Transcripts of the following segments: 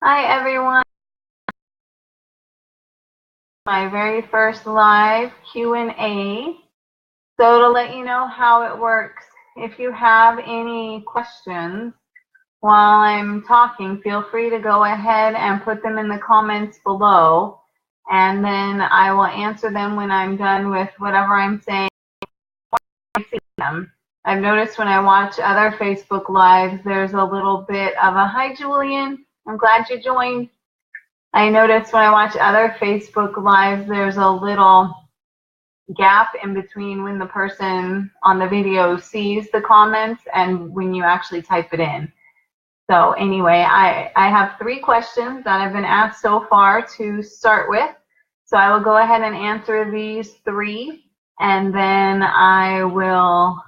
Hi everyone, my very first live Q&A. So to let you know how it works, if you have any questions while I'm talking, feel free to go ahead and put them in the comments below, and then I will answer them when I'm done with whatever I'm saying. I've noticed when I watch other Facebook Lives, there's a little bit of a, hi Julian, I'm glad you joined. I notice when I watch other Facebook Lives, there's a little gap in between when the person on the video sees the comments and when you actually type it in. So anyway, I have 3 questions that I've been asked so far to start with. So I will go ahead and answer these 3, and then I will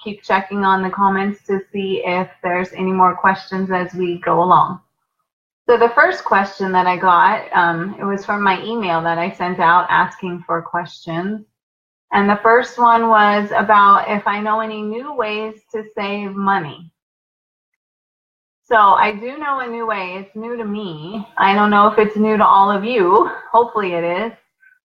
keep checking on the comments to see if there's any more questions as we go along. So the first question that I got, it was from my email that I sent out asking for questions. And the first one was about if I know any new ways to save money. So I do know a new way. It's new to me. I don't know if it's new to all of you. Hopefully it is.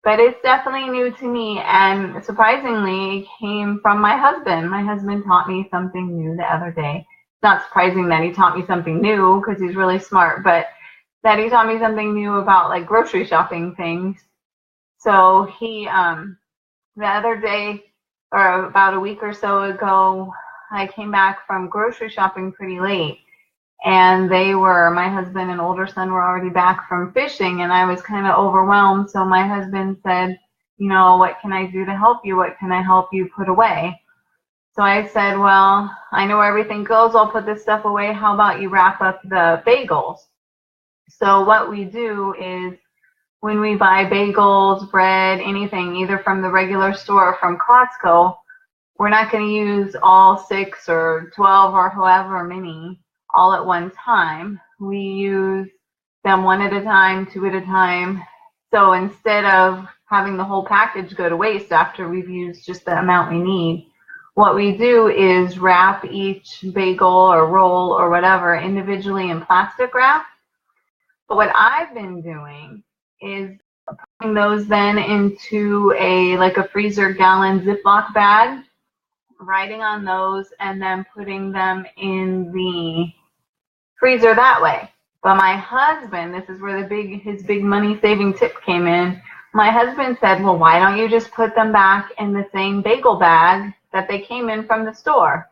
But it's definitely new to me. And surprisingly, it came from my husband. My husband taught me something new the other day. It's not surprising that he taught me something new because he's really smart, but that he taught me something new about like grocery shopping things. So he, the other day, or about a week or so ago, I came back from grocery shopping pretty late, and my husband and older son were already back from fishing, and I was kind of overwhelmed. So my husband said, you know, what can I do to help you? What can I help you put away? So I said, well, I know where everything goes. I'll put this stuff away. How about you wrap up the bagels? So what we do is when we buy bagels, bread, anything, either from the regular store or from Costco, we're not going to use all 6 or 12 or however many all at one time. We use them one at a time, 2 at a time. So instead of having the whole package go to waste after we've used just the amount we need, what we do is wrap each bagel or roll or whatever individually in plastic wrap. But what I've been doing is putting those then into like a freezer gallon Ziploc bag, writing on those, and then putting them in the freezer that way. But my husband, this is where his big money saving tip came in. My husband said, well, why don't you just put them back in the same bagel bag that they came in from the store?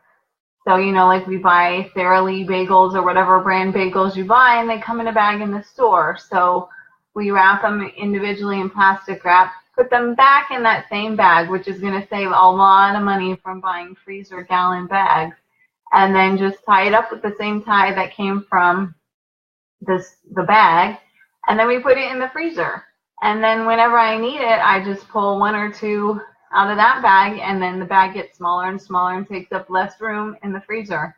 So, you know, like we buy Sara Lee bagels or whatever brand bagels you buy, and they come in a bag in the store. So we wrap them individually in plastic wrap, put them back in that same bag, which is going to save a lot of money from buying freezer gallon bags, and then just tie it up with the same tie that came from the bag, and then we put it in the freezer. And then whenever I need it, I just pull 1 or 2 out of that bag, and then the bag gets smaller and smaller and takes up less room in the freezer.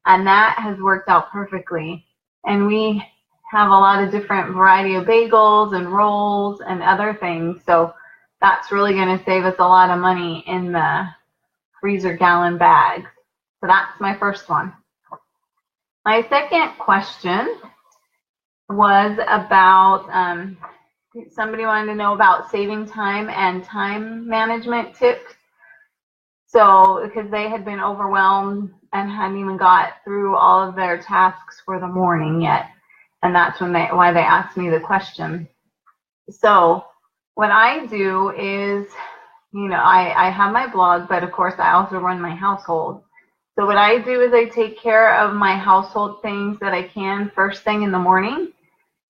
And that has worked out perfectly. And we have a lot of different variety of bagels and rolls and other things. So that's really going to save us a lot of money in the freezer gallon bags. So that's my first one. My second question was about somebody wanted to know about saving time and time management tips. So because they had been overwhelmed and hadn't even got through all of their tasks for the morning yet, and that's why they asked me the question. So what I do is, you know, I have my blog, but of course I also run my household. So what I do is I take care of my household things that I can first thing in the morning.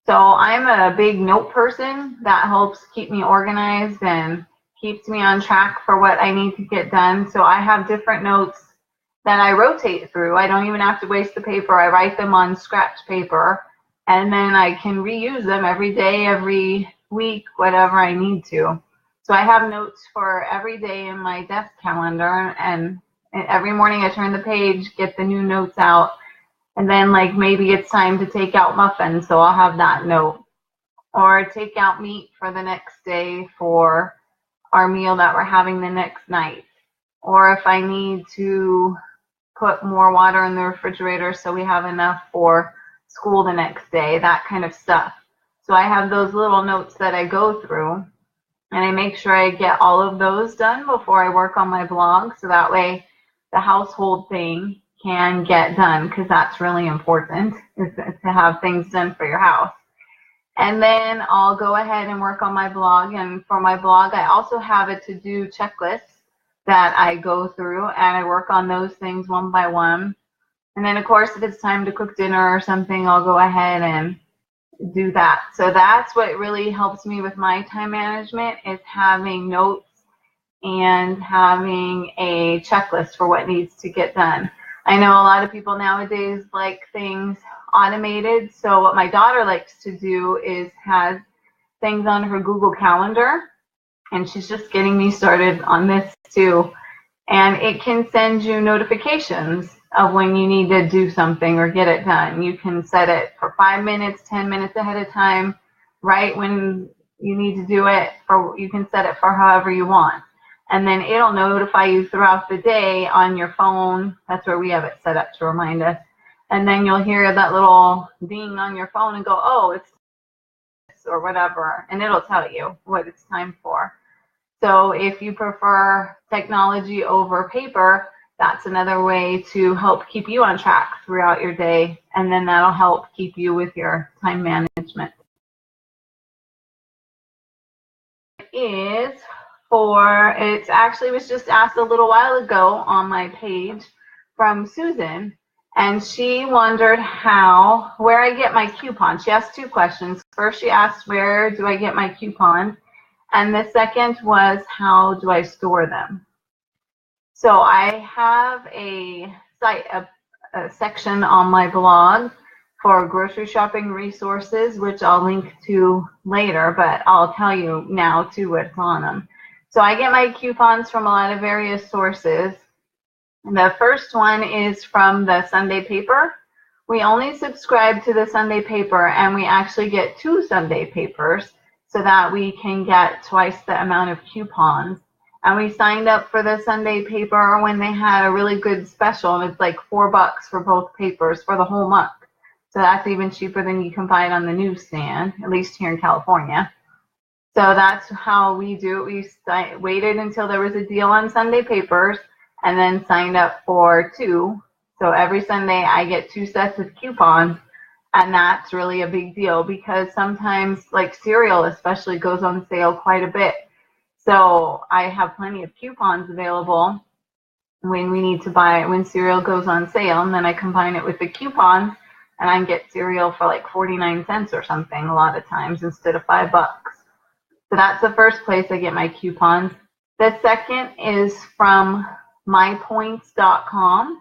So I'm a big note person. That helps keep me organized and keeps me on track for what I need to get done. So I have different notes that I rotate through. I don't even have to waste the paper. I write them on scratch paper, and then I can reuse them every day, every week, whatever I need to. So I have notes for every day in my desk calendar, and every morning I turn the page, get the new notes out, and then like maybe it's time to take out muffins, so I'll have that note. Or take out meat for the next day for our meal that we're having the next night. Or if I need to put more water in the refrigerator so we have enough for school the next day, that kind of stuff. So I have those little notes that I go through, and I make sure I get all of those done before I work on my blog, so that way the household thing can get done, because that's really important, is to have things done for your house. And then I'll go ahead and work on my blog. And for my blog, I also have a to-do checklist that I go through, and I work on those things one by one. And then, of course, if it's time to cook dinner or something, I'll go ahead and do that. So that's what really helps me with my time management, is having notes and having a checklist for what needs to get done. I know a lot of people nowadays like things automated. So what my daughter likes to do is has things on her Google Calendar, and she's just getting me started on this too. And it can send you notifications of when you need to do something or get it done. You can set it for 5 minutes, 10 minutes ahead of time, right when you need to do it. You can set it for however you want. And then it'll notify you throughout the day on your phone. That's where we have it set up to remind us. And then you'll hear that little ding on your phone and go, oh, it's this or whatever. And it'll tell you what it's time for. So if you prefer technology over paper, that's another way to help keep you on track throughout your day. And then that'll help keep you with your time management. It actually was just asked a little while ago on my page from Susan, and she wondered where I get my coupons. She asked 2 questions. First, she asked, where do I get my coupons? And the second was, how do I store them? So I have a section on my blog for grocery shopping resources, which I'll link to later, but I'll tell you now too what's on them. So I get my coupons from a lot of various sources. The first one is from the Sunday paper. We only subscribe to the Sunday paper, and we actually get 2 Sunday papers so that we can get twice the amount of coupons. And we signed up for the Sunday paper when they had a really good special, and it's like $4 for both papers for the whole month. So that's even cheaper than you can buy it on the newsstand, at least here in California. So that's how we do it. We waited until there was a deal on Sunday papers and then signed up for 2. So every Sunday I get 2 sets of coupons, and that's really a big deal because sometimes, like cereal especially, goes on sale quite a bit. So I have plenty of coupons available when we need to buy it, when cereal goes on sale, and then I combine it with the coupons, and I can get cereal for like 49 cents or something a lot of times instead of $5. So that's the first place I get my coupons. The second is from mypoints.com.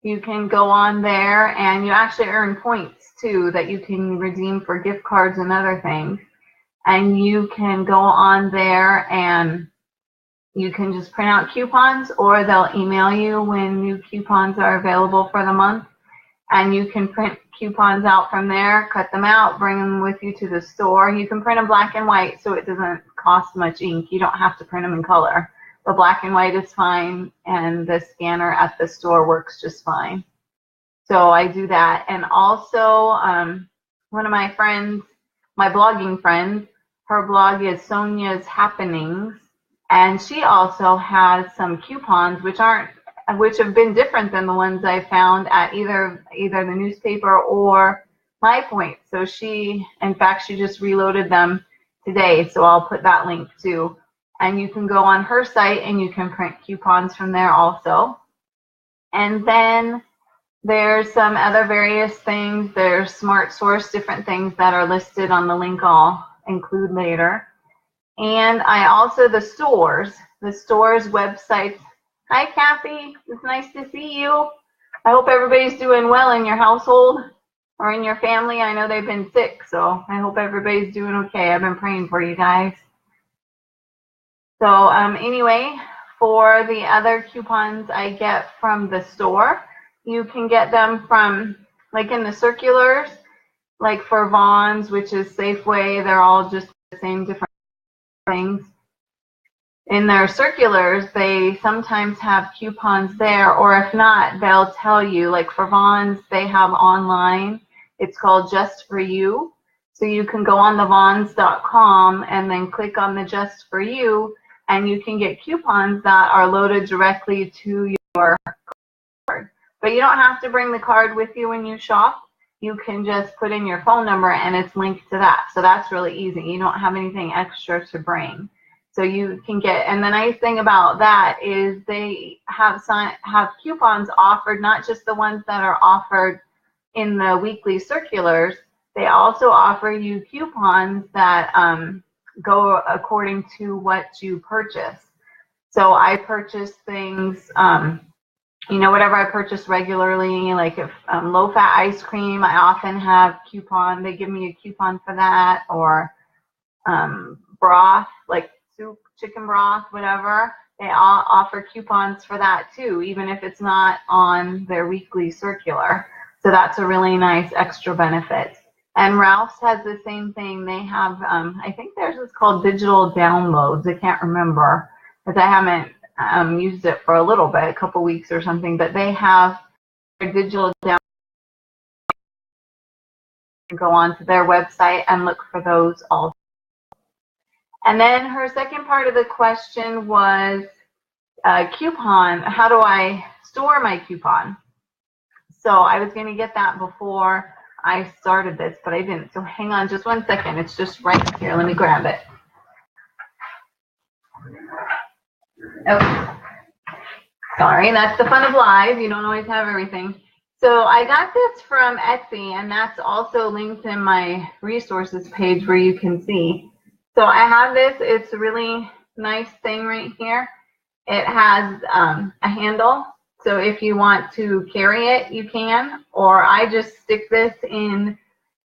You can go on there, and you actually earn points too that you can redeem for gift cards and other things. And you can go on there and you can just print out coupons, or they'll email you when new coupons are available for the month. And you can print coupons out from there, cut them out, bring them with you to the store. You can print them black and white, so it doesn't cost much ink. You don't have to print them in color. The black and white is fine, and the scanner at the store works just fine. So I do that. And also, one of my friends, my blogging friends, her blog is Sonia's Happenings, and she also has some coupons which have been different than the ones I found at either the newspaper or MyPoint. So in fact, she just reloaded them today, so I'll put that link too. And you can go on her site and you can print coupons from there also. And then there's some other various things. There's Smart Source, different things that are listed on the link I'll include later. And I also, the stores websites. Hi, Kathy. It's nice to see you. I hope everybody's doing well in your household or in your family. I know they've been sick, so I hope everybody's doing okay. I've been praying for you guys. So anyway, for the other coupons I get from the store, you can get them from, like in the circulars, like for Vons, which is Safeway. They're all just the same different things. In their circulars, they sometimes have coupons there, or if not, they'll tell you, like for Vons, they have online. It's called Just For You. So you can go on thevons.com and then click on the Just For You, and you can get coupons that are loaded directly to your card. But you don't have to bring the card with you when you shop. You can just put in your phone number and it's linked to that. So that's really easy. You don't have anything extra to bring. So you can get, and the nice thing about that is they have coupons offered, not just the ones that are offered in the weekly circulars. They also offer you coupons that go according to what you purchase. So I purchase things, whatever I purchase regularly, like if low-fat ice cream, I often have coupon. They give me a coupon for that, or broth, like soup, chicken broth, whatever. They all offer coupons for that too, even if it's not on their weekly circular. So that's a really nice extra benefit. And Ralph's has the same thing. They have, I think theirs is called digital downloads. I can't remember, because I haven't used it for a little bit, a couple weeks or something, but they have their digital downloads. Go on to their website and look for those also. And then her second part of the question was coupon. How do I store my coupon? So I was going to get that before I started this, but I didn't. So hang on just 1 second. It's just right here. Let me grab it. Okay. Sorry, that's the fun of live. You don't always have everything. So I got this from Etsy, and that's also linked in my resources page where you can see. So I have this. It's a really nice thing right here. It has a handle. So if you want to carry it, you can. Or I just stick this in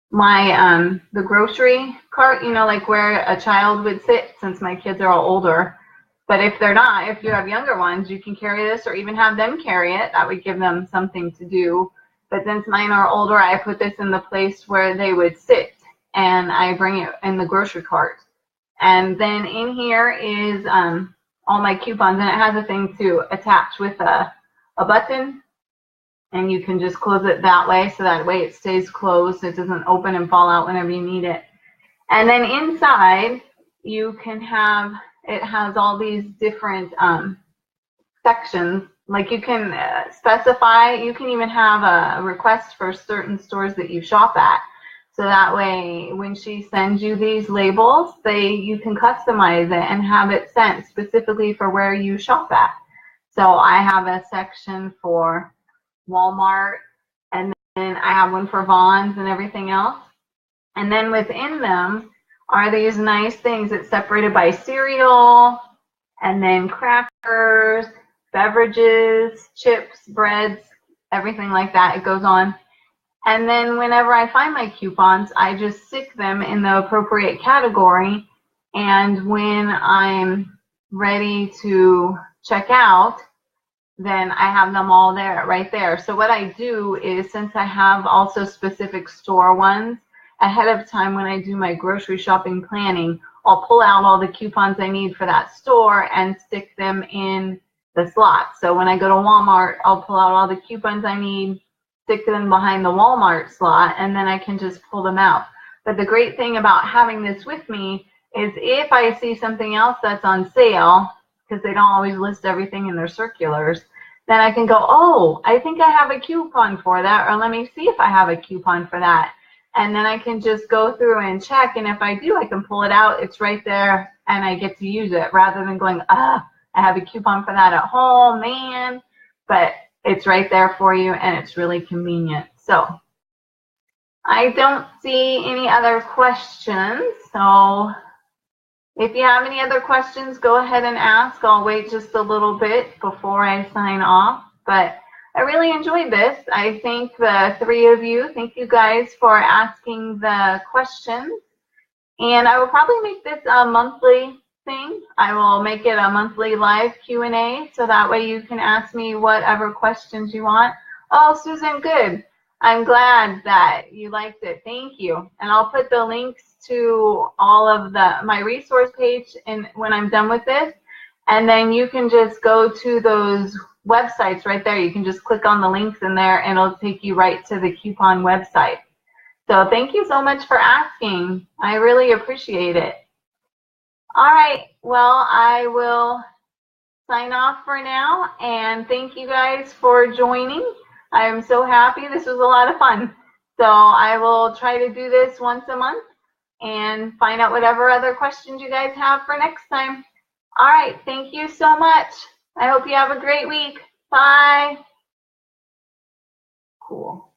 my the grocery cart, like where a child would sit, since my kids are all older. But if they're not, if you have younger ones, you can carry this, or even have them carry it. That would give them something to do. But since mine are older, I put this in the place where they would sit, and I bring it in the grocery cart. And then in here is all my coupons, and it has a thing to attach with a button, and you can just close it that way, so that way it stays closed. It doesn't open and fall out whenever you need it. And then inside, you can have, it has all these different sections. Like you can specify, you can even have a request for certain stores that you shop at. So that way, when she sends you these labels, you can customize it and have it sent specifically for where you shop at. So I have a section for Walmart, and then I have one for Vons and everything else. And then within them are these nice things that's separated by cereal, and then crackers, beverages, chips, breads, everything like that. It goes on. And then whenever I find my coupons, I just stick them in the appropriate category. And when I'm ready to check out, then I have them all there, right there. So what I do is, since I have also specific store ones, ahead of time when I do my grocery shopping planning, I'll pull out all the coupons I need for that store and stick them in the slot. So when I go to Walmart, I'll pull out all the coupons I need, stick them behind the Walmart slot, and then I can just pull them out. But the great thing about having this with me is if I see something else that's on sale, because they don't always list everything in their circulars, then I can go, oh, I think I have a coupon for that, or let me see if I have a coupon for that. And then I can just go through and check, and if I do, I can pull it out. It's right there, and I get to use it, rather than going, I have a coupon for that at home, man. But it's right there for you, and it's really convenient. So I don't see any other questions. So if you have any other questions, go ahead and ask. I'll wait just a little bit before I sign off. But I really enjoyed this. I thank the three of you. Thank you guys for asking the questions. And I will probably make this a monthly thing. I will make it a monthly live Q&A, so that way you can ask me whatever questions you want. Oh, Susan, good. I'm glad that you liked it. Thank you. And I'll put the links to all of my resource page when I'm done with this. And then you can just go to those websites right there. You can just click on the links in there, and it'll take you right to the coupon website. So thank you so much for asking. I really appreciate it. All right, well, I will sign off for now, and thank you guys for joining. I am so happy. This was a lot of fun. So I will try to do this once a month and find out whatever other questions you guys have for next time. All right, thank you so much. I hope you have a great week. Bye. Cool.